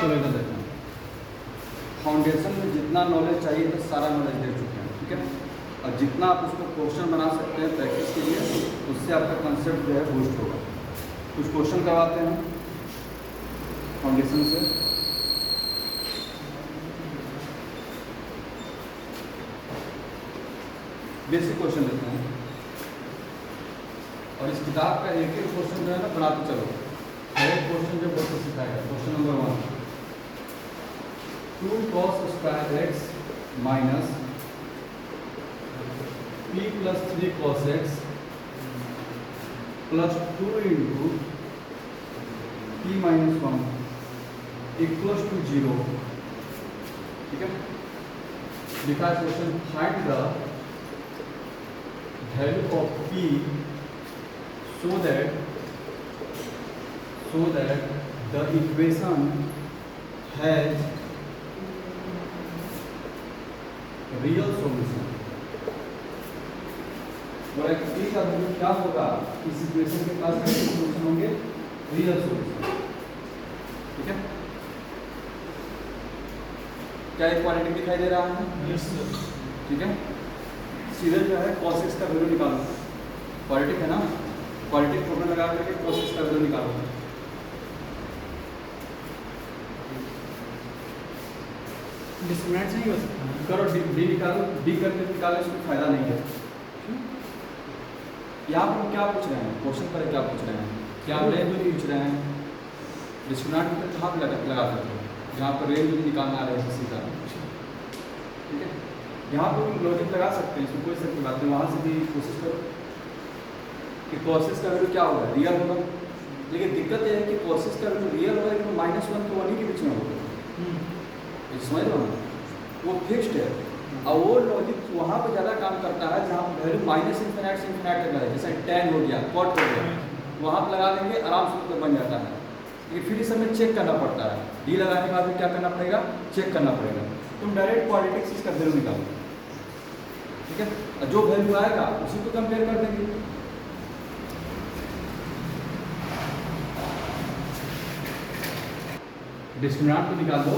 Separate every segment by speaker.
Speaker 1: चलो इधर देखते हैं। फाउंडेशन में जितना नॉलेज चाहिए था सारा नॉलेज दे चुके हैं, ठीक है। और जितना आप उसको क्वेश्चन बना सकते हैं प्रैक्टिस के लिए, उससे आपका कंसेप्ट जो है बूस्ट होगा। कुछ क्वेश्चन करवाते हैं फाउंडेशन से। बेसिक क्वेश्चन लेते हैं और इस किताब का एक एक क्वेश्चन जो है ना बनाते चलो। हर एक क्वेश्चन जो बहुत सिखाएगा। Question number 1, 2 cos square x minus p plus 3 cos x plus 2 into p minus 1 equals to 0, ठीक है। लिखा है question, find the value of p so that the equation has real solution। और एक p का वैल्यू क्या होगा इस इक्वेशन के पास, कैसे सॉल्यूशन होंगे, रियल सॉल्यूशन, ठीक है। क्या इक्वालिटी दिखाई दे रहा है? यस सर, ठीक है। सीधे जो है cos x का वैल्यू निकालो, क्वालिटिक है ना, क्वालिटिक फॉर्मूला लगा करके cos x का वैल्यू निकालो।
Speaker 2: डिस्क्रिमिनेंट नहीं हो सकता,
Speaker 1: करो डी निकालो, डी करके निकालने से कोई फायदा नहीं है। यहाँ पर क्या पूछ रहे हैं, क्वेश्चन पर क्या पूछ रहे हैं, क्या रेंज पूछ रहे हैं। डिस्क्रिमिनेंट कहाँ पर लगा सकते हो, जहाँ पर रेंज निकालना आ रहा है सीधा, ठीक है। यहाँ पर लॉजिक लगा सकते हैं, इसमें कोई शक की बात नहीं। वहाँ से भी कोशिश करो कि cos का वैल्यू क्या होगा, रियल होगा। लेकिन दिक्कत यह है कि cos का वैल्यू रियल होगा लेकिन -1 तो 1 ही के बीच में होगा, समझ लो ना, वो फिक्स्ड है। और वो लॉजिक वहाँ पर ज़्यादा काम करता है जहाँ पर वैल्यू -∞ से ∞ तक है, जैसे tan हो गया, cot हो गया, वहाँ पर लगा देंगे आराम से मतलब बन जाता है। लेकिन फिर इस समय चेक करना पड़ता है, डी लगाने के बाद में क्या करना पड़ेगा, चेक करना पड़ेगा। तुम डायरेक्ट क्वालिटिक्स इसका वैल्यू निकालो, ठीक है, और जो वैल्यू आएगा उसी को कंपेयर कर देंगे। डिस्क्रिमिनेंट को निकाल दो,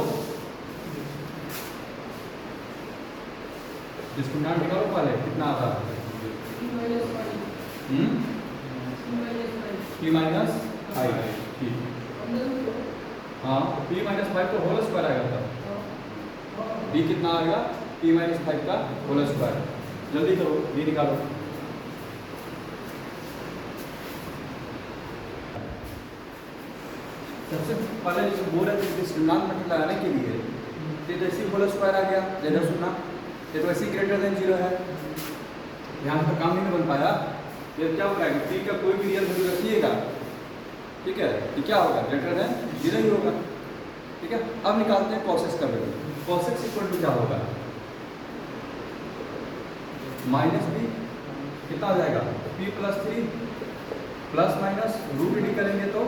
Speaker 1: डिस्क्रिमिनेंट निकालो पहले, कितना आता है, p माइनस 5, ठीक। हाँ, p माइनस 5 तो होल स्क्वायर आएगा तब, d कितना आएगा, p माइनस 5 का होल स्क्वायर। जल्दी करो, d निकालो। सबसे पहले जो बोल रहे थे डिस्क्रिमिनेंट मतलब लगाने के लिए, तो जैसे होल स्क्वायर आ गया, जैसा सुनना, ये तो ऐसे ग्रेटर देन 0 है, यहाँ पर काम नहीं बन पाया। ये क्या होगा कि p का कोई भी रियल वैल्यू रखिएगा, ठीक है, ये क्या होगा, ग्रेटर देन 0 ही होगा, ठीक है। अब निकालते हैं cos x का value. cos x equal to क्या होगा, -b कितना हो जाएगा, p plus 3 plus minus root D करेंगे तो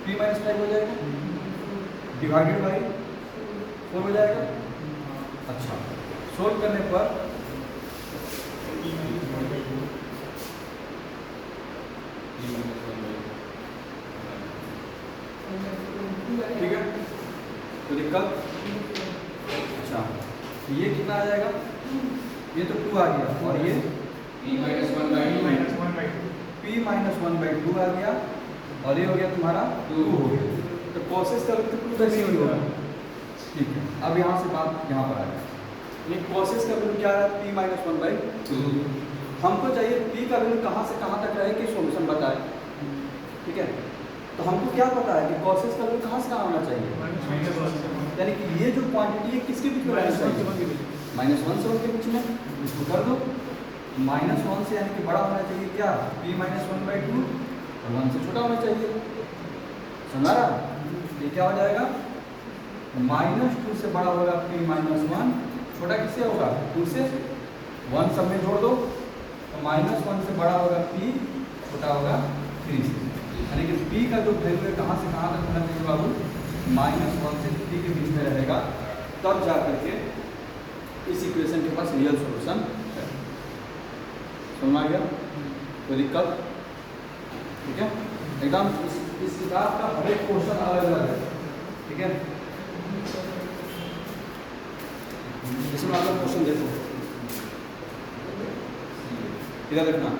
Speaker 1: p माइनस 5 हो जाएगा, डिवाइडेड बाई 4 हो जाएगा। अच्छा, सोल्व करने पर ठीक है, तो दिक्कत, अच्छा ये कितना आ जाएगा, ये तो 2 आ गया, और ये p माइनस 1/2 आ गया, और ये हो गया तुम्हारा 2 हो गया। तो cos का वैल्यू 2 कैसे होगा, ठीक है। अब यहाँ से बात यहाँ पर आ गया, ये cos का वैल्यू क्या है, p माइनस 1/2। हमको चाहिए p का वैल्यू कहाँ से कहाँ तक रहे कि सॉल्यूशन बताए, ठीक है। तो हमको क्या पता है कि cos का वैल्यू कहाँ से कहाँ होना चाहिए, यानी कि ये जो क्वांटिटी है किसके बीच में रहना चाहिए, -1 से 1 के बीच में। इसको कर दो, -1 से यानी कि बड़ा होना चाहिए क्या, p माइनस 1/2, और 1 से छोटा होना चाहिए, समझा रहा। ये क्या हो जाएगा, -2 से बड़ा होगा p माइनस 1, छोटा किससे होगा, 2 से, 1 सब में जोड़ दो, तो -1 से बड़ा होगा p, छोटा होगा 3 से। यानी कि p का जो वैल्यू है कहाँ से कहाँ तक होना चाहिए बाबू, -1 से 3 के बीच में रहेगा, तब जा करके इस इक्वेशन के पास रियल सॉल्यूशन है। समझ आ गया, कोई दिक्कत, ठीक है। एकदम इस किताब का हर एक क्वेश्चन अलग अलग है, ठीक है। इसमें आप लोग क्वेश्चन देखो, इधर देखना,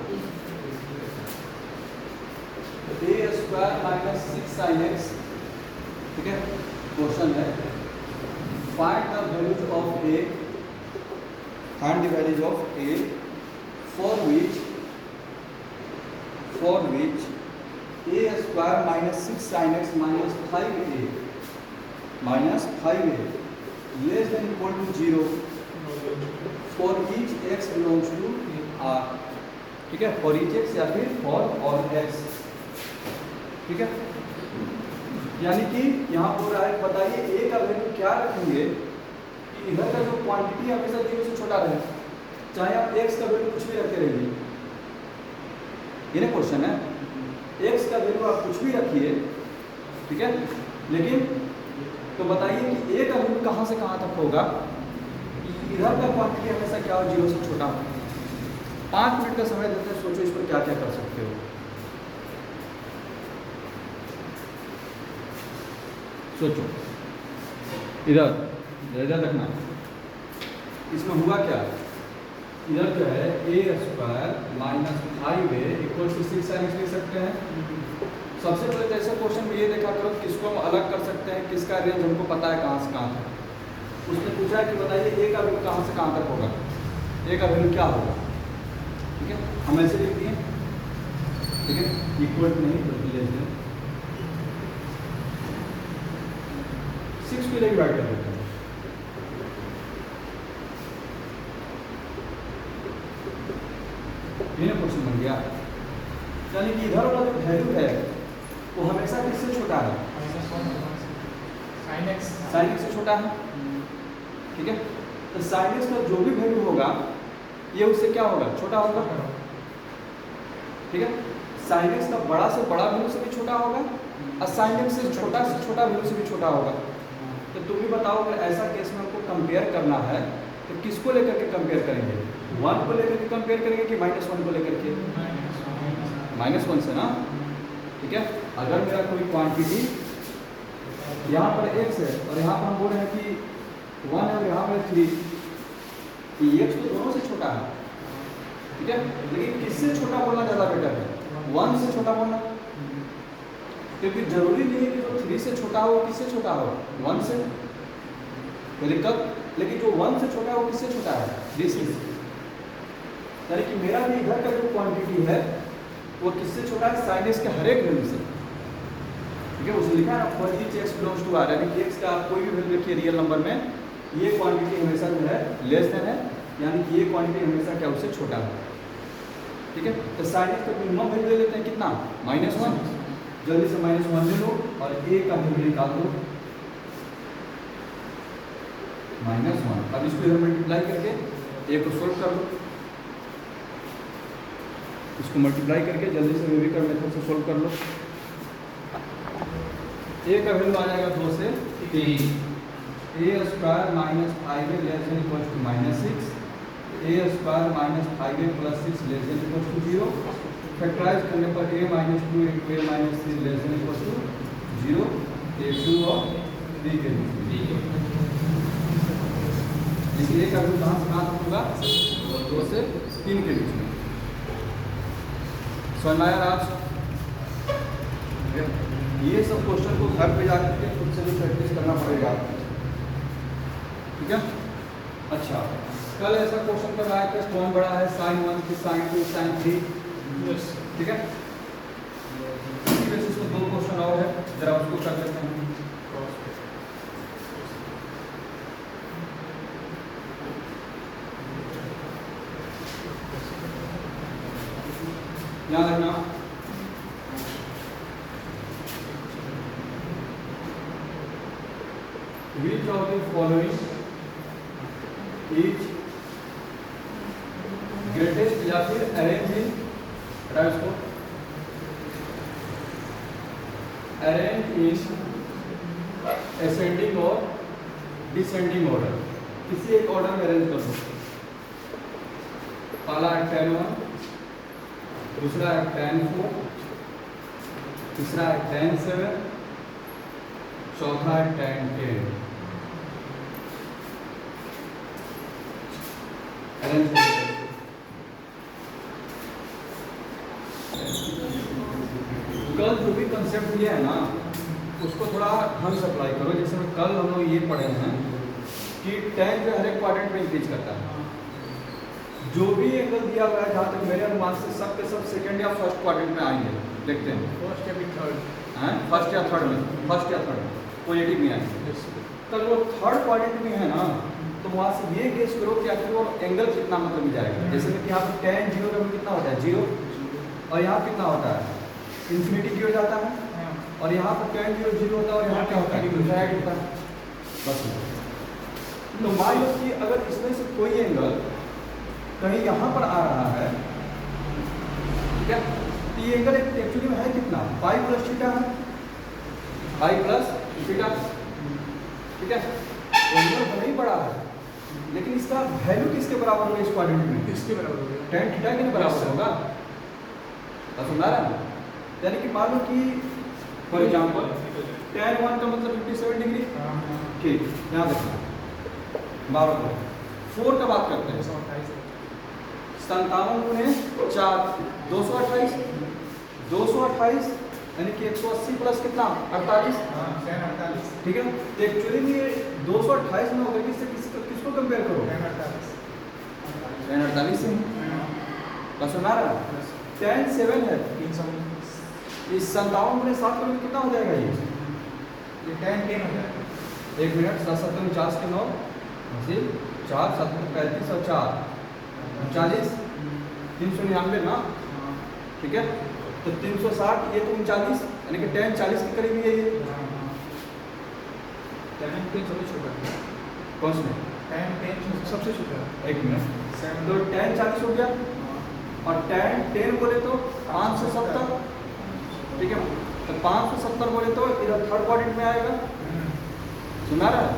Speaker 1: A square minus 6 sin x, ठीक है। क्वेश्चन है find the values of A, find the values of A for which A square minus 6 sin x minus 5a less than equal to 0 for each x belongs to r, ठीक है। For each x या फिर for all x, ठीक है। यानी कि यहाँ बोल रहा है बताइए a का वैल्यू क्या रखेंगे कि इधर का जो क्वांटिटी हमेशा 0 से छोटा रहे, चाहे आप x का वैल्यू कुछ भी रखते रहिए। ये क्वेश्चन है, x का वैल्यू आप कुछ भी रखिए, ठीक है, लेकिन तो बताइए कि a का वैल्यू कहाँ से कहाँ तक होगा कि इधर का क्वांटिटी हमेशा क्या हो, 0 से छोटा हो। 5 मिनट का समय देते हैं, सोचो इस पर क्या क्या कर सकते हो। सोचो, इधर रखना, इसमें हुआ क्या, इधर जो है a square minus 5a equal to 6 sin x लिख सकते हैं। सबसे पहले तो ऐसे क्वेश्चन में ये देखा करो किसको हम अलग कर सकते हैं, किसका रेंज हमको पता है कहाँ से कहाँ तक। उसने पूछा है कि बताइए ए का वैल्यू कहाँ से कहाँ तक होगा, ए का वैल्यू क्या होगा, ठीक है। हम ऐसे लिख दिए, ठीक है, इक्वल टू नहीं बल्कि लेस देन 6 को डिवाइड कर देते हैं। ये क्वेश्चन बन गया, यानी कि इधर वाला जो वैल्यू है वो हमेशा किससे छोटा है,
Speaker 2: sin x
Speaker 1: से छोटा है, ठीक है। तो sin x का जो भी वैल्यू होगा ये उससे क्या होगा, छोटा होगा, ठीक है। sin x का बड़ा से बड़ा वैल्यू से भी छोटा होगा और sin x से छोटा वैल्यू से भी छोटा होगा। तो तुम भी बताओ अगर ऐसा केस में हमको कंपेयर करना है तो किसको लेकर के कंपेयर करेंगे, 1 को लेकर के कंपेयर करेंगे कि -1 को लेकर के, -1 से ना, ठीक है। अगर मेरा कोई क्वांटिटी यहाँ पर x है और यहाँ पर हम बोल रहे हैं कि 1 है और यहाँ पर 3, x तो दोनों से छोटा है, ठीक है, लेकिन किससे छोटा बोलना ज़्यादा बेटर है, 1 से छोटा बोलना, क्योंकि जरूरी नहीं है कि जो 3 से छोटा हो किससे छोटा हो, 1 से, लेकिन जो 1 से छोटा है वो किससे छोटा है, 3 से। यानी कि मेरा भी इधर का जो क्वांटिटी है वो किससे छोटा है, sin x के हर एक वैल्यू से, ठीक है। उसने लिखा है for each x belongs to r, यानी कि x का आप कोई भी वैल्यू रखिए रियल नंबर में, ये क्वांटिटी हमेशा जो है लेस देन है, यानी कि ये क्वांटिटी हमेशा क्या उससे छोटा है, ठीक है। तो sin x का मिनिमम वैल्यू ले लेते हैं कितना, -1, जल्दी से -1 ले लो और a का वैल्यू निकाल दो -1। अब इसको इधर मल्टीप्लाई करके a को सोल्व कर लो, इसको मल्टीप्लाई करके जल्दी से न्यूमेरिकल मेथड से सोल्व कर लो। a का वैल्यू आ जाएगा 2 से 3, a square minus 5a less than equal to -6, a square minus 5a plus 6 less than equal to 0। Factorise करने पर a minus 2 into a minus 3 less than equal to 0, a 2 और 3 के बीच, इसलिए का वैल्यू कहाँ से कहाँ तक होगा, 2 से 3 के बीच में। समझ में आया आज? ये सब क्वेश्चन को घर पे जाकर के खुद से भी प्रैक्टिस करना पड़ेगा, ठीक है। अच्छा, कल ऐसा क्वेश्चन कर रहा है कि कौन बड़ा है, sin 1 की sin 2 sin 3, ठीक है। इसी बेसिस पे 2 क्वेश्चन और है, जरा उसको कर लेते हैं। ध्यान रखना, which of the following is greatest, या फिर अरेंज इन, इसको अरेंज इन असेंडिंग और डिसेंडिंग ऑर्डर, किसी एक ऑर्डर में अरेंज कर दो। पहला है tan 1, दूसरा है tan 4, तीसरा है tan 7, चौथा है tan 10। कल जो भी कंसेप्ट दिया है ना उसको थोड़ा ढंग से अप्लाई करो। जैसे मैं कल हम लोग ये पढ़े हैं कि tan जो हर एक क्वाड्रेंट में इंक्रीज करता है। जो भी एंगल दिया हुआ है जहाँ तक मेरे अनुमान से सब के सब सेकंड या फर्स्ट क्वाड्रेंट में आएंगे। देखते हैं
Speaker 2: फर्स्ट या थर्ड
Speaker 1: हैं, फर्स्ट या थर्ड में, फर्स्ट या थर्ड पॉजिटिव में आएंगे। कल वो थर्ड क्वाड्रेंट में है ना तो वहाँ से ये गेस करो कि आखिर वो एंगल कितना मतलब जाएगा। जैसे कि यहाँ पर tan 0 का कितना होता है 0 और यहाँ कितना होता है इन्फिनिटी की हो जाता है और यहाँ पर tan 0 0 होता है और यहाँ क्या होता है इनफाइनाइट होता है। बस तो मान लो कि अगर इसमें से कोई एंगल कहीं यहाँ पर आ रहा है, ठीक है, तो ये एंगल एक्चुअली में है कितना पाई प्लस थीटा है, पाई प्लस थीटा, ठीक है। एंगल भले ही बड़ा है लेकिन इसका वैल्यू किसके बराबर होगा इस क्वाड्रेंट में,
Speaker 2: किसके बराबर होगा
Speaker 1: tan थीटा के बराबर होगा। समझा रहा है? यानी कि मान लो कि फॉर एग्जाम्पल tan 1 का मतलब 57 डिग्री, ठीक, यहाँ देखना 12 4 का बात करते हैं 57 गुणे 4 228 228 यानी कि 180 प्लस कितना 48, ठीक है। तो एक्चुअली में ये 228 में होकर किसको कंपेयर करो tan 48 से। बस सुना रहा tan 7 है इस 57 गुणे 7 करोगे कितना हो जाएगा ये
Speaker 2: tan 10 हो जाएगा।
Speaker 1: 1 मिनट 7 7 49 के 9 4 7 35 और 4 40 399 ना, ठीक है। तो 360 ये तो 39 यानी कि tan 40 के करीब ही है ये।
Speaker 2: tan 10 सबसे छोटा है।
Speaker 1: कौन सा
Speaker 2: tan 10 सबसे छोटा है।
Speaker 1: 1 मिनट तो tan 40 हो गया और tan 10 बोले तो 570, ठीक है। तो 570 बोले तो इधर थर्ड क्वाड्रेंट में आएगा। सुना रहा है?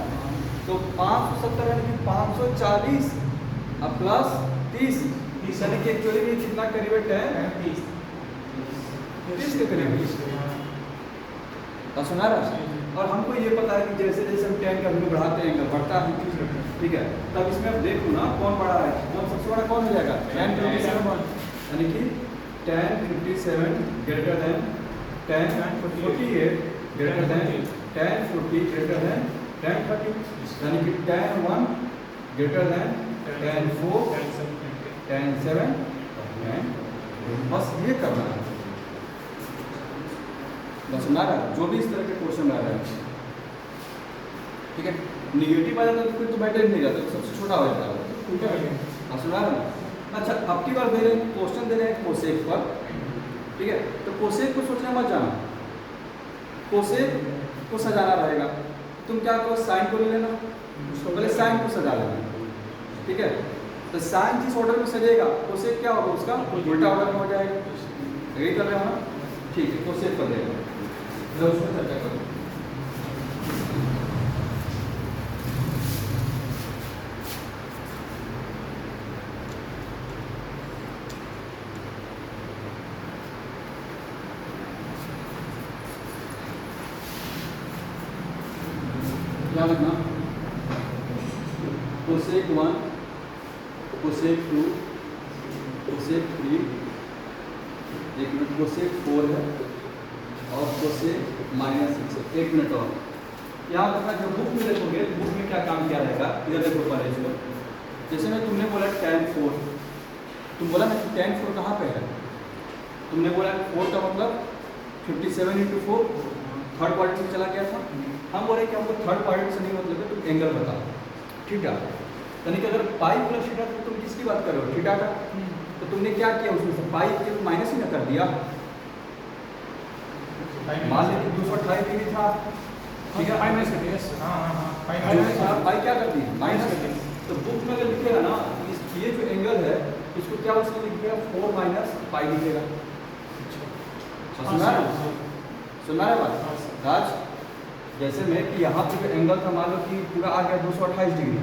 Speaker 1: तो 570 यानी कि 540 और प्लस 30 यानी कि एक्चुअली में कितना करीब है tan 30 के करीब है। और सुना रहा है? और हमको ये पता है कि जैसे जैसे हम tan का वैल्यू बढ़ाते हैं एंगल बढ़ता है, ठीक है। तब इसमें अब देखो ना कौन बड़ा है, कौन सबसे बड़ा कौन हो जाएगा tan 57 यानी कि tan 57 greater than tan 48 greater than tan 40 greater than tan 30 यानी कि tan 1 greater than tan 4 tan 7 tan, बस ये करना है। बस सुना रहा है? जो भी इस तरह के क्वेश्चन आ रहा है, ठीक है। निगेटिव आ जाता है तो फिर तो बैठे नहीं जाता, तो सबसे छोटा हो जाता है। हाँ सुना रहा है? अच्छा अब की बार दे रहे हैं क्वेश्चन दे रहे हैं कोसेक पर, ठीक है। तो कोसेक को सोचना मत जाना, कोसेक को सजाना रहेगा। तुम क्या करो साइन को ले लेना, पहले साइन को सजा लेना, ठीक है। तो साइन जिस ऑर्डर में सजेगा कोसेक क्या होगा उसका उल्टा ऑर्डर में हो जाएगा। यही कर रहे हो ना, ठीक है। कोसेक कर देगा उसमें चर्चा करो। क्या लिखना कोसेक 1 कोसेक 2 कोसेक 3 एक मिनट कोसेक 4 है और कोसेक -6 1 मिनट और यहाँ पर जब बुक में देखोगे बुक में क्या काम किया रहेगा इधर देखो पहले इसको। जैसे मैं तुमने बोला tan 4, तुम बोला ना कि tan 4 कहाँ पे है, तुमने बोला 4 का मतलब 57 × 4 थर्ड क्वाड्रेंट में चला गया था। हम बोले कि हमको थर्ड क्वाड्रेंट से नहीं मतलब है, तुम एंगल बताओ, थीटा। यानी कि अगर पाई प्लस थीटा तो तुम किसकी बात कर रहे हो थीटा का। तो तुमने क्या किया उसमें से पाई के माइनस ही ना कर दिया। मान लीजिए 228 डिग्री था, ठीक है,
Speaker 2: माइनस कर दिया।
Speaker 1: पाई क्या कर दी माइनस कर दी। तो बुक में अगर लिखेगा ना ये जो एंगल है इसको क्या उसमें लिखेगा 4 - पाई लिखेगा। सुना रहे बात राज? जैसे में कि यहाँ पे जो एंगल था मान लो कि पूरा आ गया 228 डिग्री,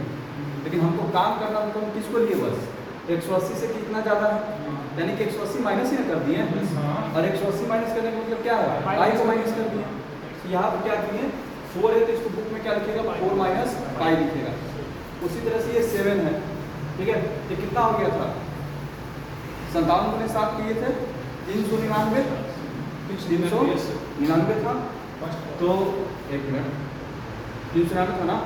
Speaker 1: लेकिन हमको काम करना तो हम किसको लिए बस 180 से कितना ज़्यादा है, यानी कि 180 माइनस ही ना कर दिए। और 180 माइनस करने का मतलब क्या है पाई को माइनस कर दिए। तो यहाँ पर क्या किए 4 क्या लिखेगा 4 माइनस पाई लिखेगा। उसी तरह से ये 7 है, ठीक है। ये कितना हो गया था 57 गुने 7 किए थे 399 था। तो एक मिनट 399 था ना,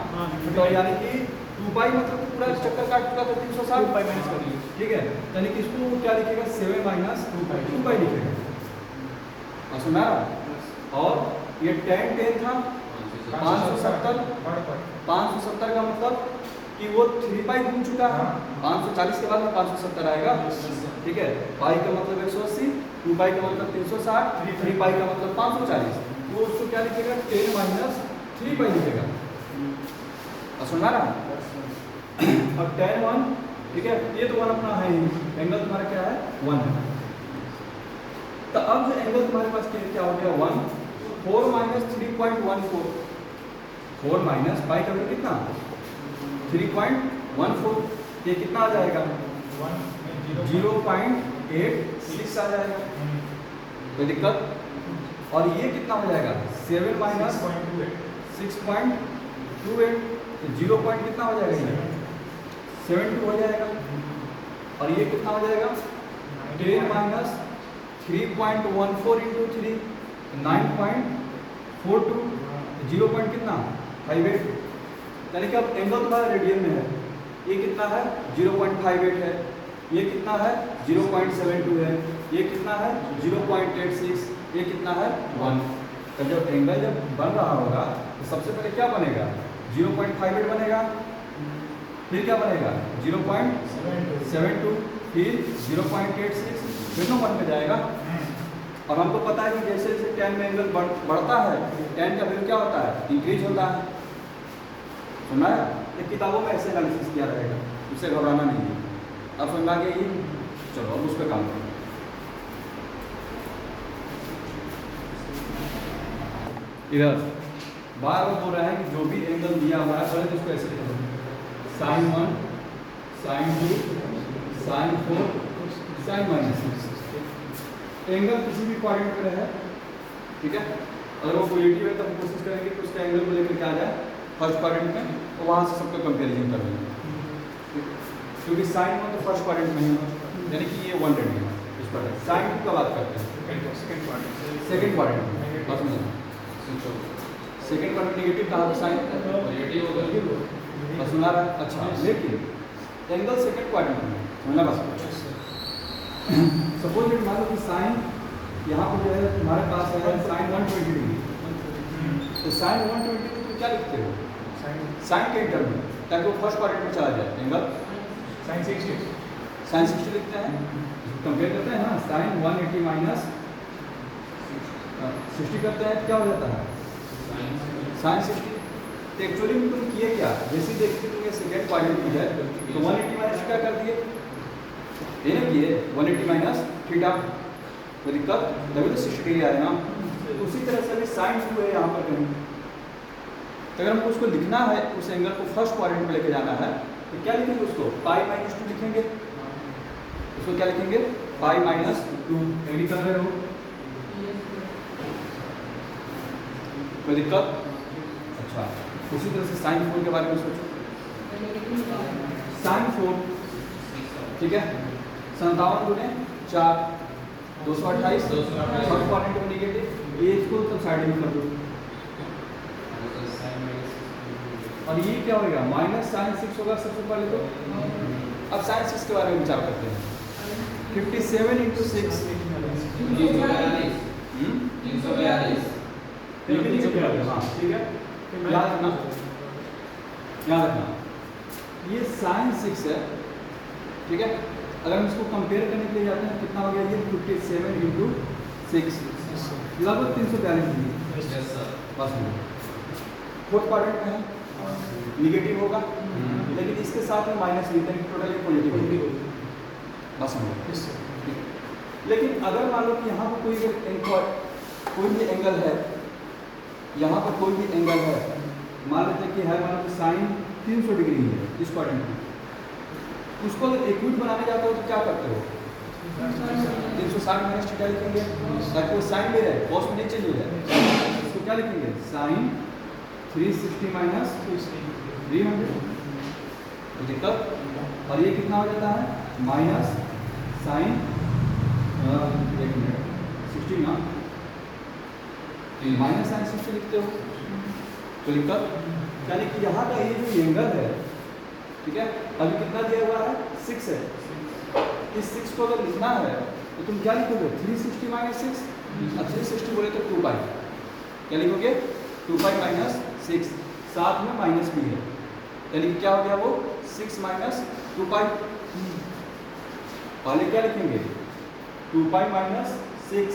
Speaker 1: तो यानी कि 2 पाई मतलब पूरा चक्कर काट चुका था 360
Speaker 2: 2 पाई माइनस कर लीजिए,
Speaker 1: ठीक है। यानी कि इसको क्या लिखेगा 7 माइनस 2 पाई लिखेगा। सुना। और ये tan 10 था 570 का मतलब कि वो 3 पाई घूम चुका है। 540 के बाद में 570 आएगा, ठीक है। पाई का मतलब 180, 2 पाई का मतलब 360, 3 पाई का मतलब 540। वो उसको क्या लिखेगा 10 माइनस 3 पाई लिखेगा। सुन रहा। अब tan 1, ठीक है, ये तो 1 अपना है ही, एंगल तुम्हारा क्या है 1 है। तो अब जो एंगल तुम्हारे पास क्या हो गया 1, 4 माइनस 3.14, 4 माइनस पाई का वैल्यू कितना 3.14, ये कितना आ जाएगा 0.86 आ जाएगा, कोई दिक्कत। और ये कितना हो जाएगा 7 माइनस 6.28, तो 0 पॉइंट कितना हो जाएगा ये 72 हो जाएगा। और ये कितना हो जाएगा 10 माइनस 3.14 इंटू 3 9.42, 0 पॉइंट कितना 58। यानी कि अब एंगल तुम्हारा रेडियन में है, ये कितना है 0.58 है, ये कितना है 0.72 है, ये कितना है 0.86, ये कितना है 1। तो जब एंगल जब बन रहा होगा तो सबसे पहले क्या बनेगा 0.58 बनेगा, फिर क्या बनेगा 0.72, फिर 0.86, फिर 1 पे जाएगा। और हमको पता है कि जैसे जैसे tan में एंगल बढ़ता है tan का वैल्यू क्या होता है इंक्रीज होता है। सुना है, ये किताबों में ऐसे एनालिसिस किया रहेगा, उससे घबराना नहीं है। अब समझ आ गया ये, चलो अब उस पर काम करो। इधर बार बार बोल रहा है कि जो भी एंगल दिया हुआ है पहले तो उसको ऐसे लिखो sin 1 sin 2 sin 4 sin -6। Angle किसी भी क्वाड्रेंट में रहे, ठीक है। अगर वो पॉजिटिव है तो हम कोशिश करेंगे कि उसका एंगल को लेकर क्या आ जाए फर्स्ट क्वाड्रेंट में, तो वहाँ से सबका कंपेरिजन कर लेंगे, क्योंकि sin 1 तो फर्स्ट क्वाड्रेंट में है, यानी कि ये 120 है इस पर। sin 2 का बात करते हैं सेकंड क्वाड्रेंट में, बस में सेकंड क्वाड्रेंट नेगेटिव कहा था साइन पॉजिटिव होगा, बस सुना रहा। अच्छा, लेकिन एंगल सेकंड क्वाड्रेंट में समझना बस। सपोज दैट मान लो कि साइन यहाँ पर जो है तुम्हारे पास है साइन 120 डिग्री, तो साइन 120 को तुम क्या लिखते हो साइन के टर्म में, ताकि वो फर्स्ट क्वाड्रेंट में चला जाए। एंगल साइन 60 लिखते हैं, कंपेयर करते हैं ना, साइन 180 माइनस 60 करते हैं, क्या हो जाता है साइन 60। तो एक्चुअली में तुम किए क्या, जैसे देखते तुम ये सेकेंड क्वाड्रेंट की है तो 180 माइनस क्या कर दिए, ये ना किए 180 माइनस थीटा, कोई दिक्कत, तभी तो 60 डिग्री आया ना। तो उसी तरह से अभी साइन 2 है यहाँ पर कहीं, तो अगर हमको उसको लिखना है उस एंगल को फर्स्ट क्वाड्रेंट में लेके जाना है तो क्या लिखेंगे उसको पाई माइनस 2 लिखेंगे, उसको क्या लिखेंगे पाई माइनस 2। एग्री कर रहे हो, कोई दिक्कत। अच्छा, उसी तरह से साइन 4 के बारे में सोचो, साइन 4, ठीक है, 57 गुने 4 228, थर्ड क्वाड्रेंट में नेगेटिव, ये इसको तो साइड में कर दो। और ये क्या होगा माइनस साइन 6 होगा सबसे पहले तो। अब साइन 6 के बारे में विचार करते हैं, 57 इंटू 6 342, हाँ ठीक है, याद रखना ये साइन 6 है, ठीक है। अगर हम इसको कंपेयर करने के लिए जाते हैं कितना हो गया ये 57 इंटू 6 लगभग 342 डिग्री, बस फोर्थ क्वाड्रेंट में है निगेटिव होगा, लेकिन इसके साथ में माइनस भी टोटल पॉजिटिव होगी, बस लेकिन अगर मान लो कि यहाँ पर कोई भी एंगल है, यहाँ पर कोई भी एंगल है, मान लेते हैं कि है मान लो साइन 300 डिग्री है इस क्वाड्रेंट में, उसको अगर इक्विट बनाने जाते हो तो क्या करते हो 360 माइनस थीटा लिखेंगे ताकि वो साइन ले रहे कॉस में नहीं चेंज हो जाए। इसको क्या लिखेंगे साइन 360 माइनस 300, तो दिक्कत। और ये कितना हो जाता है माइनस साइन 60 ना, माइनस साइन 60 लिखते हो, तो दिक्कत। यानी कि यहाँ का ये जो एंगल है, ठीक है, अभी कितना दिया हुआ है 6 है, इस 6 को अगर लिखना है तो तुम क्या लिखोगे 360 माइनस 6, अब 360 बोले तो 2 पाई, क्या लिखोगे 2 पाई माइनस 6, साथ में माइनस भी है, यानी क्या हो गया वो 6 माइनस 2 पाई। पहले क्या लिखेंगे 2 पाई माइनस 6,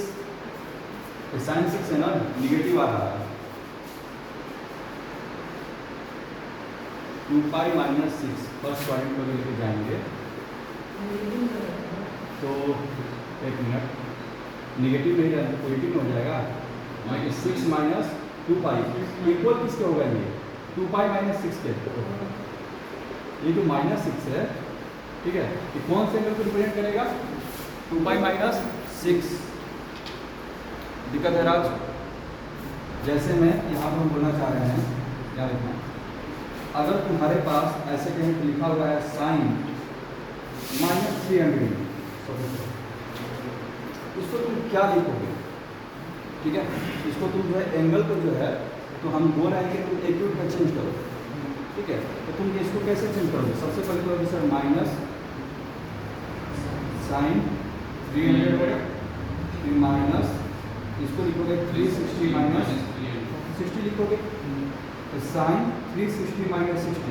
Speaker 1: साइन 6 है ना, निगेटिव आ रहा है, 2 पाई माइनस 6 फर्स्ट क्वाड्रेंट को लेके जाएंगे तो 1 मिनट, निगेटिव नहीं रहेगा पॉजिटिव हो जाएगा, 6 माइनस 2 पाई इक्वल किसके होगा ये 2 पाई माइनस 6 के, ये जो माइनस 6 है, ठीक है, ये कौन से एंगल को रिप्रेजेंट करेगा 2 पाई माइनस 6। दिक्कत है राज, जैसे मैं यहाँ पर हम बोलना चाह रहे हैं, क्या लिखना, अगर तुम्हारे पास ऐसे कहीं पे लिखा हुआ है साइन माइनस 300, इसको तुम क्या लिखोगे, ठीक है, इसको तुम जो है एंगल को जो है तो हम बोल रहे हैं कि तुम एक्यूट में चेंज करो, ठीक है, तो तुम इसको कैसे चेंज करोगे, सबसे पहले तो सर माइनस साइन 300 फिर माइनस इसको लिखोगे 360 माइनस 60 लिखोगे, तो साइन 360 माइनस 60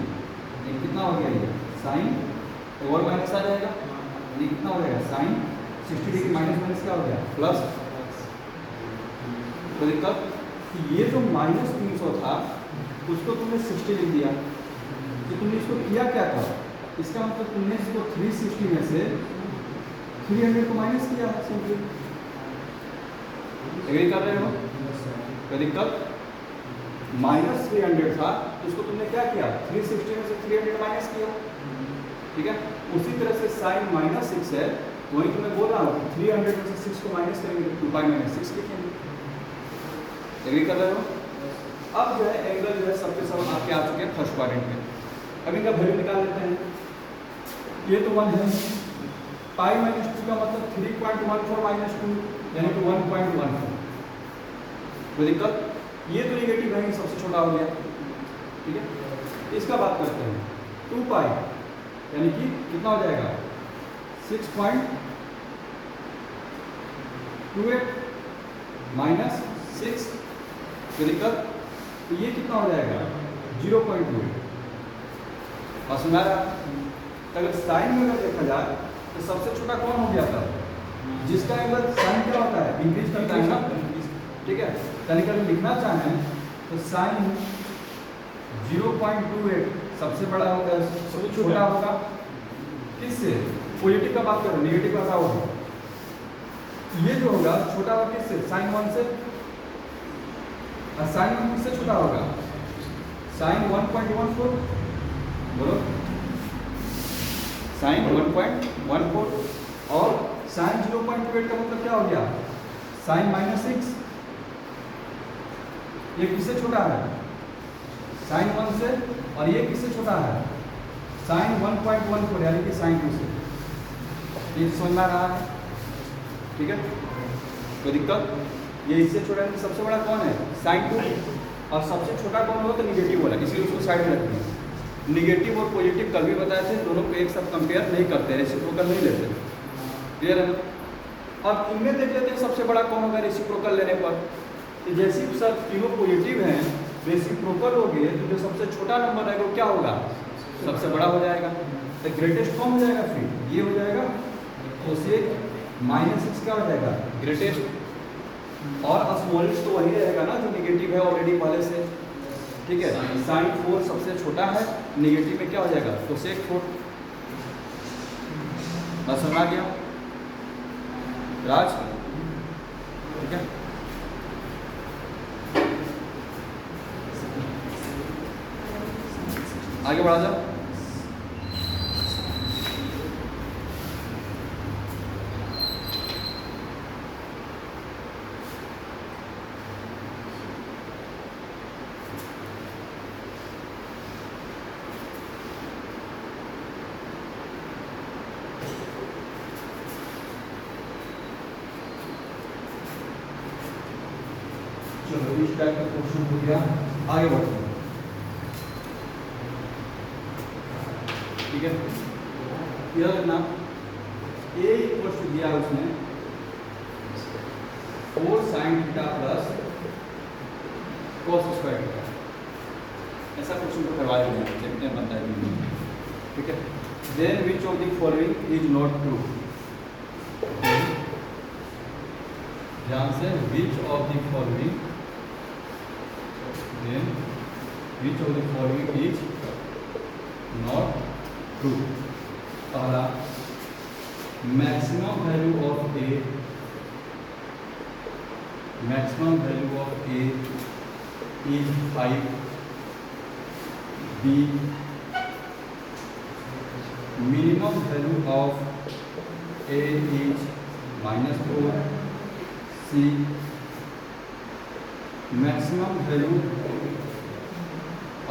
Speaker 1: ये कितना हो गया, ये साइन और माइनस आ जाएगा, ये कितना हो जाएगा साइन 60 डिग्री माइनस माइनस क्या हो गया प्लस। तो दिक्कत कि ये जो माइनस 300 था उसको तुमने 60 लिख दिया, तो तुमने इसको किया क्या था, इसका मतलब तुमने इसको 360 में से 300 को माइनस किया है सिंपली, एग्री कर रहे हो, कोई दिक्कत। माइनस 300 था तो उसको तुमने क्या किया 360 में से 300 माइनस किया, ठीक है, उसी तरह से साइन माइनस 6 है, वही तो मैं बोल रहा हूँ 300 में से 6 को माइनस करेंगे तो 2 पाई माइनस 6 लिखेंगे, एग्री कर रहे हो। अब जो है एंगल जो है सबके सब आपके आ चुके हैं फर्स्ट क्वाड्रेंट में, अब इनका वैल्यू निकाल लेते हैं, ये तो 1 है, पाई माइनस 2 का मतलब 3.14 माइनस 2 यानी कि 1.14, कोई दिक्कत, ये तो निगेटिव है, सबसे छोटा हो गया, ठीक है। इसका बात करते हैं 2 पाई यानी कि कितना हो जाएगा 6.28 माइनस 6, कोई दिक्कत, तो ये कितना हो जाएगा 0.2, और सुना रहा, अगर साइन में अगर देखा जाए तो सबसे छोटा कौन हो गया था, जिसका एंगल साइन क्या होता है इंक्रीज करता है ना, ठीक है, यानी कि अगर लिखना चाहें तो साइन 0.28 सबसे बड़ा होगा, सबसे छोटा होगा किससे, पॉजिटिव का बात करो, नेगेटिव का क्या होगा, ये जो होगा छोटा होगा किससे साइन 1 से, और साइन 1 किससे छोटा होगा साइन 1.14, बोलो साइन 1.14, और साइन 0.28 का मतलब क्या हो गया साइन माइनस 6, ये किससे छोटा है साइन 1 से, और ये किससे छोटा है साइन 1.14 यानी कि साइन 2 से, ये समझ में आ रहा है, ठीक है, कोई दिक्कत, ये इससे छोटा है, सबसे बड़ा कौन है साइन 2, और सबसे छोटा कौन होगा तो निगेटिव वाला, इसलिए उसको साइड में रखते हैं। निगेटिव और पॉजिटिव कल भी बताए थे, दोनों को एक साथ कंपेयर नहीं करते, रेसिप्रोकल नहीं लेते, क्लियर है ना। अब इनमें देख लेते हैं सबसे बड़ा कौन होगा रेसिप्रोकल लेने पर, तो जैसे सर तीनों पॉजिटिव हैं, रेसिप्रोकल हो गए तो जो सबसे छोटा नंबर है वो क्या होगा सबसे बड़ा हो जाएगा, तो ग्रेटेस्ट कौन हो जाएगा, फिर ये हो जाएगा, तो से -6 क्या हो जाएगा ग्रेटेस्ट, और स्मॉलेस्ट तो वही रहेगा ना जो निगेटिव है ऑलरेडी पहले से, ठीक है, साइन 4 सबसे छोटा है, निगेटिव में क्या हो जाएगा तो सेक 4, बस समझ आ गया राज, ठीक है। आगे बढ़ा जाओ, इस टाइप का क्वेश्चन हो गया। आगे बढ़ते हैं, ठीक है। यह ना ए इक्वल टू दिया है उसने 4 sin theta plus cos square theta, ऐसा क्वेश्चन को करवाया गया है, देखते हैं बनता है कि, ठीक है। Then which of the following is not true, ध्यान से, which of the following, then which of the following is not true. पहला, maximum value of a, maximum value of a is 5, B minimum value of a is -4, C maximum value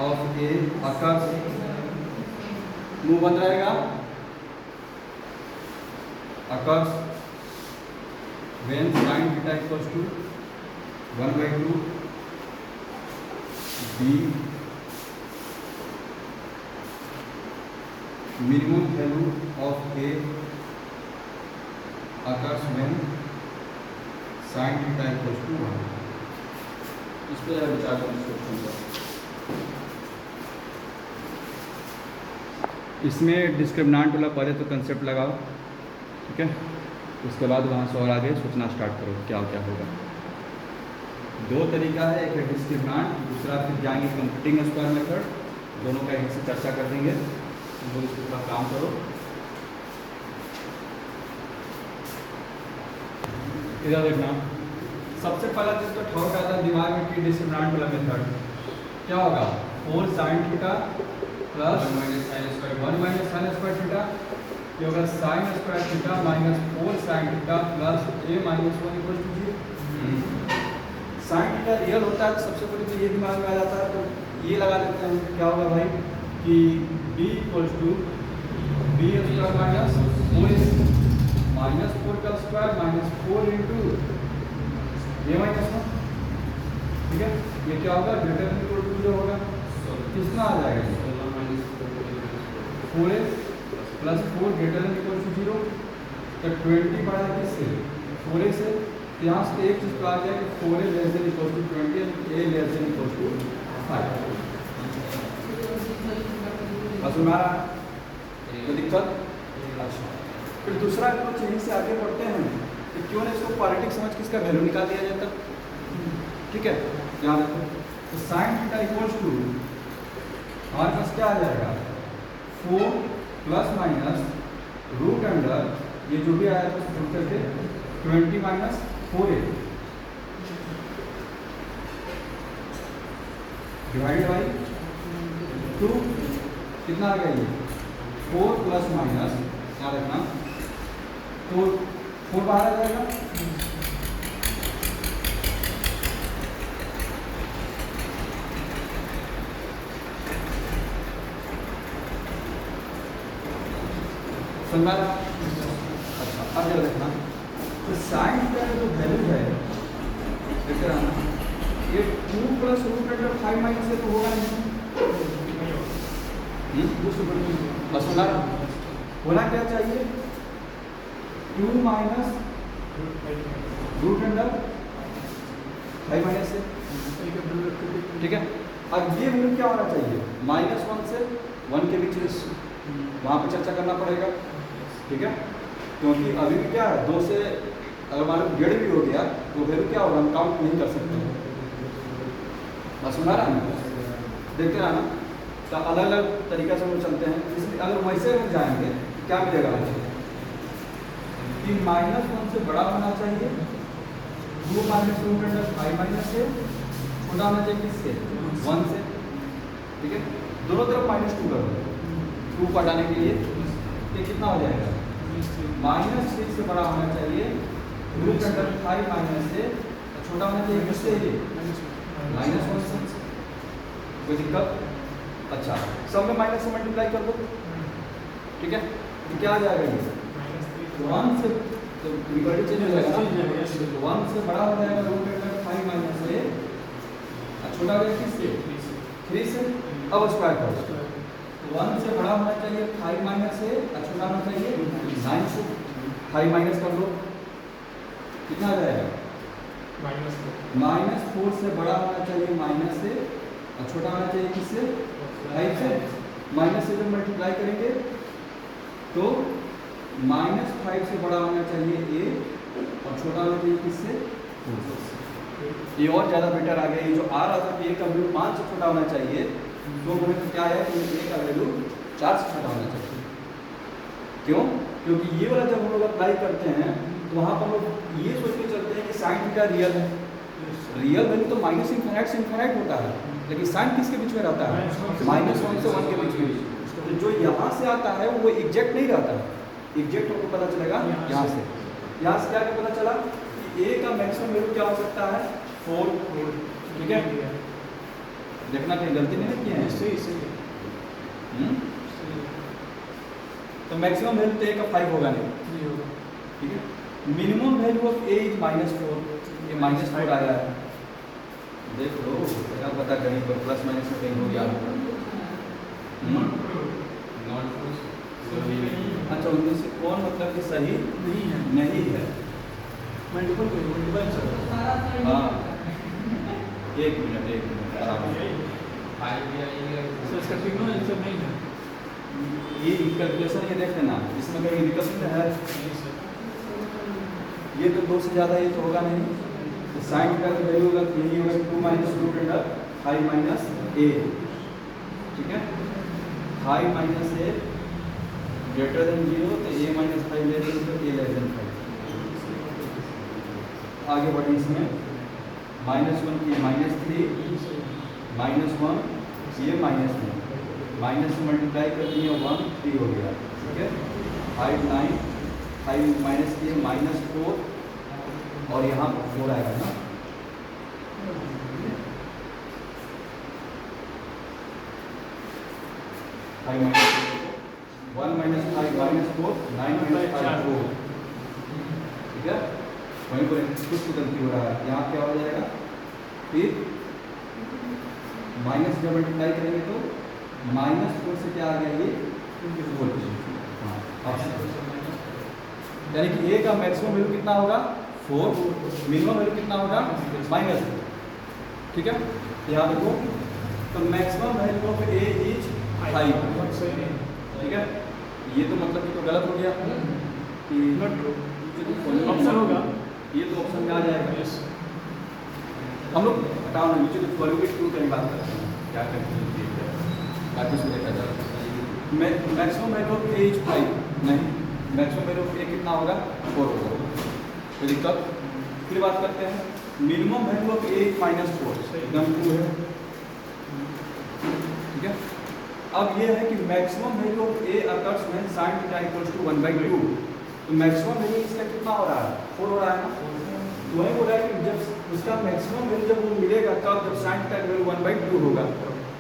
Speaker 1: of a occurs, मुंह बंद रहेगा, occurs when sin theta equals to 1/2, b minimum value of a occurs when sin theta equals to 1। इस पर विचार करें question का। इसमें discriminant वाला पहले तो कंसेप्ट लगाओ, ठीक है, उसके बाद वहाँ से और आगे सोचना स्टार्ट करो क्या क्या होगा। दो तरीका है, एक है डिस्क्रिमिनेंट, दूसरा फिर जाएंगे कंप्यूटिंग स्क्वायर मेथड, दोनों का एक से चर्चा कर देंगे, तुम लोग इसके ऊपर काम करो। इधर देखना, सबसे पहला चीज तो ठोक आता है दिमाग में कि डिस्क्रिमिनेंट वाला मेथड क्या होगा, 4 sin theta plus 1 minus sine square theta, ये होगा sine square theta -4 sin theta plus a - 1 equal to 0। Sine theta real होता है तो सबसे पहले तो ये दिमाग में आ जाता है, तो ये लगा लेते हैं, क्या होगा भाई कि b equal to b square minus 4 का स्क्वायर -4 इंटू a - 1, ठीक है। ये क्या होगा, ग्रेटर देन इक्वल टू 0 होगा, कितना आ जाएगा 4a plus 4 greater than equal to 0, तो 20 बढ़ा किससे, 4a से, यहाँ से एक चीज़ तो आ गया कि 4a less than equal to 20 and a less than equal to 5। बस हमारा कोई दिक्कत। अच्छा, फिर दूसरा अप्रोच यहीं से आगे बढ़ते हैं कि क्यों ना इसको क्वाड्रेटिक समझ के इसका वैल्यू निकाल दिया जाता, ठीक है। यहाँ देखो, तो साइन थीटा इक्वल्स टू हमारे पास क्या आ जाएगा, 4 प्लस माइनस रूट अंडर, ये जो भी आया था उसको करके 20 माइनस 4a डिवाइडेड बाई 2, कितना आ गया ये 4 प्लस माइनस, क्या रखना, तो 4 बाहर आ जाएगा, समझा। अच्छा, अब जरा देखना, तो साइन थीटा का जो वैल्यू है, देखते रहना, ये 2 प्लस रूट अंडर 5 माइनस से तो होगा नहीं, बस सुना, होना क्या चाहिए, 2 माइनस रूट अंडर 5 माइनस से, ठीक है। अब ये वैल्यू क्या होना चाहिए, -1 से 1 के बीच, वहाँ पर चर्चा करना पड़ेगा, ठीक है, क्योंकि अभी भी क्या है, 2 से अगर हमारे 1.5 भी हो गया तो वैल्यू क्या होगा, हम काउंट नहीं कर सकते, बस सुना रहा है, देखते रहा ना। तो अलग अलग तरीका से हम चलते हैं, इसलिए अगर वैसे हम जाएंगे क्या मिलेगा कि -1 से बड़ा होना चाहिए, 2 माइनस रूट अंडर 5 माइनस से छोटा होना चाहिए किससे, 1 से, ठीक है। दोनों तरफ -2 कर दो, 2 को हटाने के लिए ये कितना हो जाएगा, -6 से बड़ा होना चाहिए, रूट अंडर 5 माइनस से छोटा होना चाहिए किससे, ये -1 से, कोई दिक्कत। अच्छा, सब में माइनस से मल्टीप्लाई कर दो, ठीक है, तो क्या आ जाएगा ये 1 से, तो इक्वलिटी चेंज हो जाएगा ना, 1 से बड़ा हो जाएगा रूट अंडर 5 माइनस से छोटा हो गया किससे? 3 से। अब स्क्वायर करो, 1 से बड़ा होना चाहिए 5 माइनस से, और छोटा होना चाहिए 9 से। 5 माइनस कर लो, कितना आ जाएगा? -4 से बड़ा होना चाहिए माइनस से, और छोटा होना चाहिए किससे? 5 से। माइनस से जब मल्टीप्लाई करेंगे तो -5 से बड़ा होना चाहिए a, और छोटा होना चाहिए किससे? 4 से। ये और ज़्यादा बेटर आ गया। ये जो आ रहा था कि a का वैल्यू 5 से छोटा होना चाहिए, तो बोले तो क्या है कि a का वैल्यू 4 से छोटा होना चाहिए। क्यों? क्योंकि ये वाला जब हम लोग अप्लाई करते हैं तो वहाँ पर लोग ये सोच के चलते हैं कि साइन थीटा रियल है। रियल वैल्यू तो माइनस इन्फिनाइट से इन्फिनाइट होता है, लेकिन साइन किसके बीच में रहता है? -1 से 1 के बीच में। तो जो यहाँ से आता है वो एग्जैक्ट नहीं रहता है। एग्जैक्ट हमको पता चलेगा यहाँ से। यहाँ से क्या पता चला कि a का मैक्सिमम वैल्यू क्या हो सकता है? 4। ठीक है, देखना कहीं गलती नहीं किए हैं। तो मैक्सिमम वैल्यू तो a का 5 होगा नहीं। ठीक है, minimum value of a is -4। ये -4 आया है, देख लो क्या पता कहीं पर प्लस माइनस में कहीं हो गया। अच्छा, उनमें से कौन मतलब कि सही नहीं है? हाँ, एक मिनट आराम से। ये कैलकुलेशन ये देख लेना, इसमें कहीं विकल्प है? ये तो 2 से ज़्यादा ये तो होगा नहीं। तो साइन का वैल्यू होगा यही होगा 2 minus root under 5 minus a। ठीक है, 5 माइनस a ग्रेटर देन 0, तो a माइनस 5 ले लेंगे तो a लेस देन 5। आगे बढ़े इसमें -1 की -3 -1 ये -1 माइनस से मल्टीप्लाई कर दिए 1 3 हो गया। ठीक है, 5 9 5 माइनस किए -4, और यहाँ 4 आएगा ना। -1 -5 -4 9 -5 4। ठीक है, वहीं पर कुछ गलती हो रहा है। यहाँ क्या हो जाएगा? फिर माइनस जब मल्टीप्लाई करेंगे तो -4 से क्या आ गया? ये 4। हाँ, यानी कि a का मैक्सिमम वैल्यू कितना होगा? 4। मिनिमम वैल्यू कितना होगा? -4। ठीक है, यहाँ देखो, तो maximum value of a is 5। ठीक है, ये तो मतलब कि तो गलत हो गया कि
Speaker 2: ऑप्शन होगा,
Speaker 1: ये तो ऑप्शन में आ जाएगा। हम लोग हटाओ ना, नीचे तो फॉर्मूले टू की बात करते हैं, क्या करते हैं बाकी उसमें देखा जाए। Maximum value of a is 5 नहीं, मैक्सिमम वैल्यू ऑफ a कितना होगा? 4 होगा। तो दिक्कत। फिर बात करते हैं मिनिमम वैल्यू ऑफ a -4, एकदम ट्रू है। ठीक है, अब ये है कि maximum value of a occurs when sin θ = 1/2। तो मैक्सिमम वैल्यू इसका कितना हो रहा है? 4 हो रहा है ना। तो वही बोला है कि जब उसका मैक्सिमम वैल्यू जब वो मिलेगा तब जब sin θ का वैल्यू 1/2 होगा।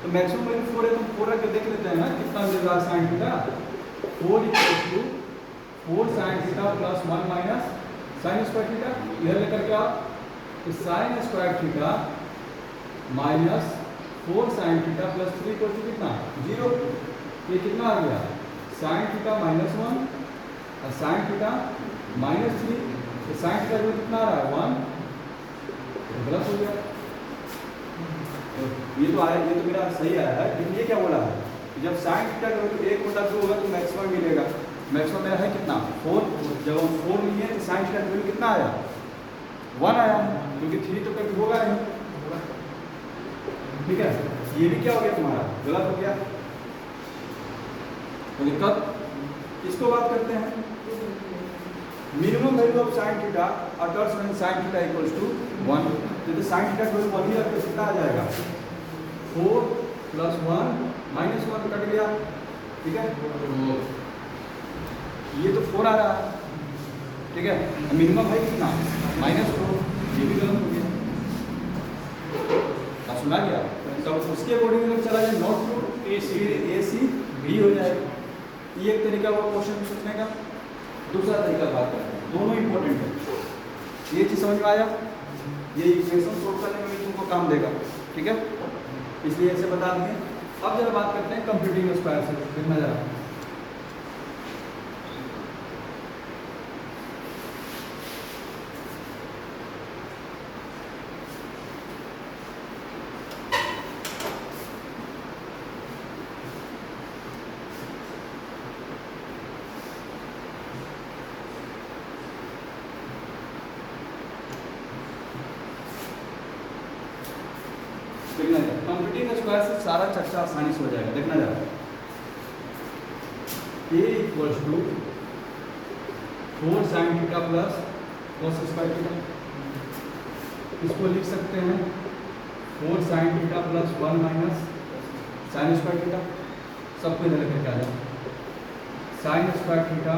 Speaker 1: तो मैक्सिमम वैल्यू 4 है, तो 4 रख के देख लेते हैं ना कितना मिल रहा है sin θ। 4 = 4 sin θ + 1 minus sin square theta. इधर लेकर के आप तो sin square theta minus 4 sin theta + 3 को कितना? 0। ये कितना आ गया? sin थीटा -1 और sin थीटा -3। तो sin थीटा जो कितना आ रहा है? 1। तो गलत हो गया। तो ये तो आया, ये तो मेरा सही आया है, लेकिन ये क्या बोला है? जब sin थीटा का वैल्यू 1/2 होगा तो मैक्सिमम मिलेगा। मैक्सिमम मेरा है कितना? 4। जब हम 4 लिए तो sin थीटा का वैल्यू कितना आया? 1 आया, क्योंकि 3 तो कभी होगा नहीं। ठीक है, ये भी क्या हो गया तुम्हारा? गलत हो गया। तो दिक्कत। इसको बात करते हैं minimum value of sin theta occurs when sin theta = 1। तो sin थीटा का वैल्यू 1 ही रखते कितना आ जाएगा? 4 + 1 -1 कट गया। ठीक है, तो ये तो 4 आ रहा है। ठीक है, मिनिमम है कितना? -4। ये भी गलत हो गया। सुना गया, तो उसके अकॉर्डिंग अगर चला जाए not to A C B हो जाएगा। ये एक तरीका हुआ क्वेश्चन सोचने का। दूसरा तरीका बात करते हैं, दोनों इंपॉर्टेंट है। ये चीज़ समझ में आया? ये इक्वेशन सोल्व करने में भी तुमको काम देगा। ठीक है, इसलिए ऐसे बता दिए। अब जरा बात करते हैं कंप्यूटिंग स्क्वायर से, देखना जरा। देखना जरा, कंप्यूटिंग स्क्वायर से सारा चर्चा आसानी से हो जाएगा। देखना जरा, a equals to 4 sin theta plus cos square theta, इसको लिख सकते हैं 4 sin theta plus 1 minus sin square theta. सबको इधर लेकर आ जाए, sin square theta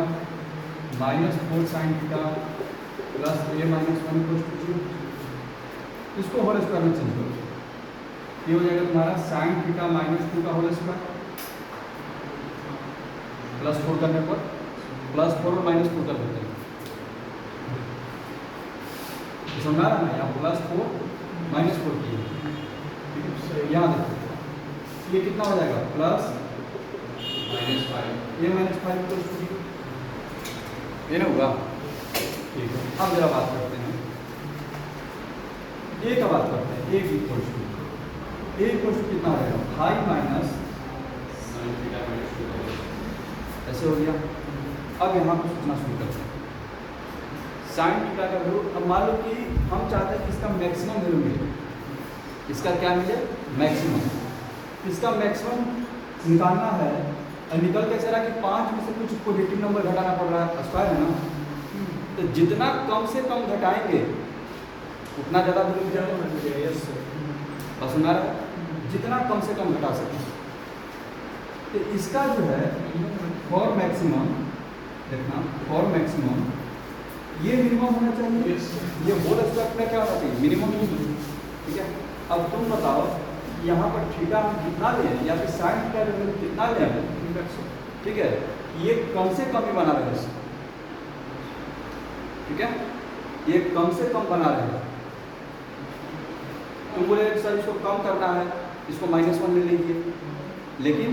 Speaker 1: minus 4 sin theta plus a minus 1 equals to 0। इसको होल स्क्वायर में चेंज करो, ये हो जाएगा तुम्हारा sin थीटा माइनस 2 का होल स्क्वायर प्लस 4 करने पर प्लस 4 और माइनस 4 कर देते हैं, समझा रहा ना, यहाँ प्लस 4 माइनस 4 किए, ठीक है। यहाँ देखो ये कितना हो जाएगा, प्लस -5 ये -5 इक्वल्स टू 0, ये ना होगा, ठीक है। अब जरा बात करते हैं ए का, बात करते हैं a equals to, a equals to कितना हो जाएगा, 5 माइनस ऐसे हो गया। अब यहाँ पर सोचना शुरू करते हैं, साइन थीटा का वैल्यू। अब मान लो कि हम चाहते हैं कि इसका मैक्सिमम वैल्यू मिले, इसका क्या मिले, मैक्सिमम। इसका मैक्सिमम निकालना है, और निकल कैसे रहा कि 5 में से कुछ पॉजिटिव नंबर घटाना पड़ रहा है, स्क्वायर है ना, तो जितना कम से कम घटाएंगे उतना ज़्यादा वैल्यू पसंद आ रहा है, जितना कम से कम घटा सकें। तो इसका जो है फॉर मैक्सिमम, देखना फॉर मैक्सिमम ये मिनिमम होना चाहिए, ये होल स्क्वायर में क्या होना चाहिए, मिनिमम, ठीक है। अब तुम बताओ यहाँ पर थीटा हम कितना लें या फिर साइन थीटा वैल्यू कितना लें, ठीक है, ये कम से कम ही बना रहे, ठीक है, ये कम से कम बना रहे। तुम बोले सर इसको कम करना है, इसको -1 ले लीजिए, लेकिन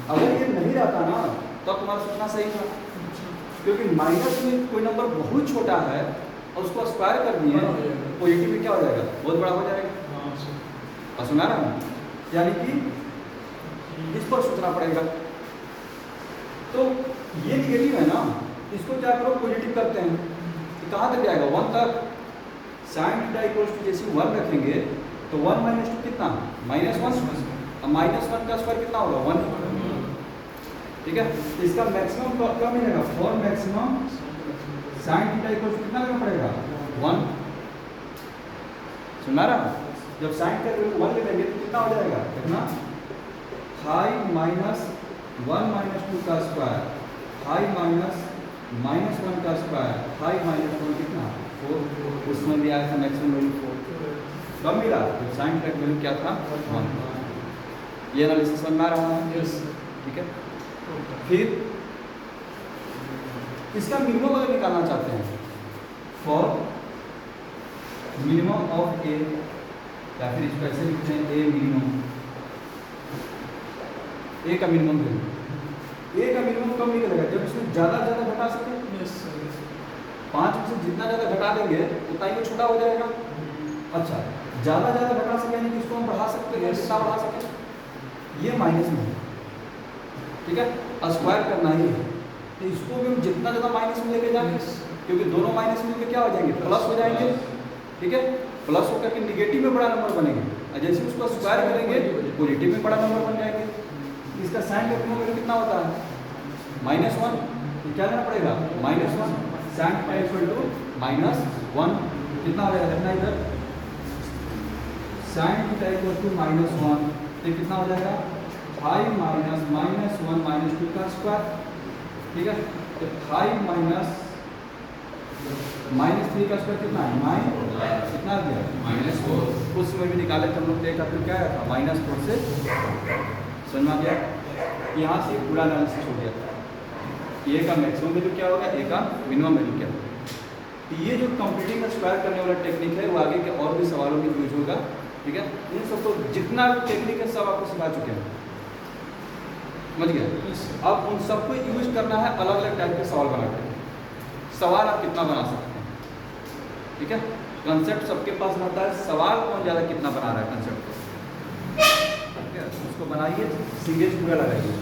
Speaker 1: अगर ये नहीं रहता ना तब तुम्हारा सोचना सही था, क्योंकि माइनस में कोई नंबर बहुत छोटा है और उसको स्क्वायर कर दिए, पॉजिटिव में क्या हो जाएगा, बहुत बड़ा हो जाएगा। और सुना ना, यानी कि इस पर सोचना पड़ेगा। तो ये निगेटिव है ना, इसको क्या करो, पॉजिटिव करते हैं, तो कहाँ तक जाएगा, 1 तक। साइन थीटा इक्वल्स टू जैसे 1 रखेंगे तो 1 माइनस 2 कितना, -1, अब -1 का स्क्वायर कितना होगा, 1, ठीक है। तो इसका मैक्सिमम क्या मिलेगा, for maximum sine theta equals to कितना लेना पड़ेगा, 1। सुना रहा, जब साइन का वैल्यू 1 ले लेंगे तो कितना हो जाएगा, देखना 5 माइनस 1 माइनस 2 का स्क्वायर, 5 माइनस -1 का स्क्वायर, 5 माइनस 1 कितना, 4, उसमें भी आया था मैक्सिमम वैल्यू 4, कब मिला, तो साइन का वैल्यू क्या था, 1। ये एनालिसिस समझ में आ रहा है,
Speaker 2: यस,
Speaker 1: ठीक है। फिर इसका मिनिमम अगर निकालना चाहते हैं, फॉर मिनिमम ऑफ ए, या फिर इसको ऐसे लिखते हैं ए मिनिमम, ए का मिनिमम वैल्यू, ए का मिनिमम कब निकलेगा, जब इसमें ज़्यादा घटा सके। 5 में से जितना ज़्यादा घटा देंगे उतना ही वो छोटा हो जाएगा। अच्छा, ज़्यादा घटा सके यानी कि इसको हम बढ़ा सकते हैं, कितना बढ़ा सके, ये माइनस में है, ठीक है, स्क्वायर करना ही है, तो इसको भी हम जितना ज़्यादा माइनस में लेके जाएंगे, क्योंकि दोनों माइनस में क्या हो जाएंगे, प्लस हो जाएंगे, ठीक है, प्लस होकर के निगेटिव में बड़ा नंबर बनेंगे, और जैसे उसको स्क्वायर करेंगे पॉजिटिव में बड़ा नंबर बन जाएंगे। इसका साइन का वैल्यू कितना होता है, -1, तो क्या लेना पड़ेगा, -1, साइन थीटा इक्वल टू -1, कितना हो जाएगा, देखना इधर, साइन थीटा इक्वल टू -1, तो कितना हो जाएगा, 5 माइनस -1 माइनस 2 का स्क्वायर, ठीक है, तो 5 माइनस -3 का स्क्वायर कितना है, कितना दिया, -4, उसमें भी निकाले तो हम लोग देखा फिर क्या आया था, -4 से समझ में आ गया। यहाँ से पूरा एनालिसिस हो गया, ए का मैक्सिमम वैल्यू क्या होगा, ए का मिनिमम वैल्यू क्या होगा। तो ये जो कंप्यूटिंग का स्क्वायर करने वाला टेक्निक है वो आगे के और भी सवालों में यूज होगा, ठीक है, उन सबको जितना टेक्निक है सब आपको सिखा चुके हैं, समझ गए। अब उन सबको यूज करना है अलग अलग टाइप के सवाल बना के। सवाल आप कितना बना सकते हैं, ठीक है, कंसेप्ट सबके पास रहता है, सवाल कौन ज़्यादा कितना बना रहा है कंसेप्ट को, ठीक है, उसको बनाइए, सीरियस पूरा लगाइए।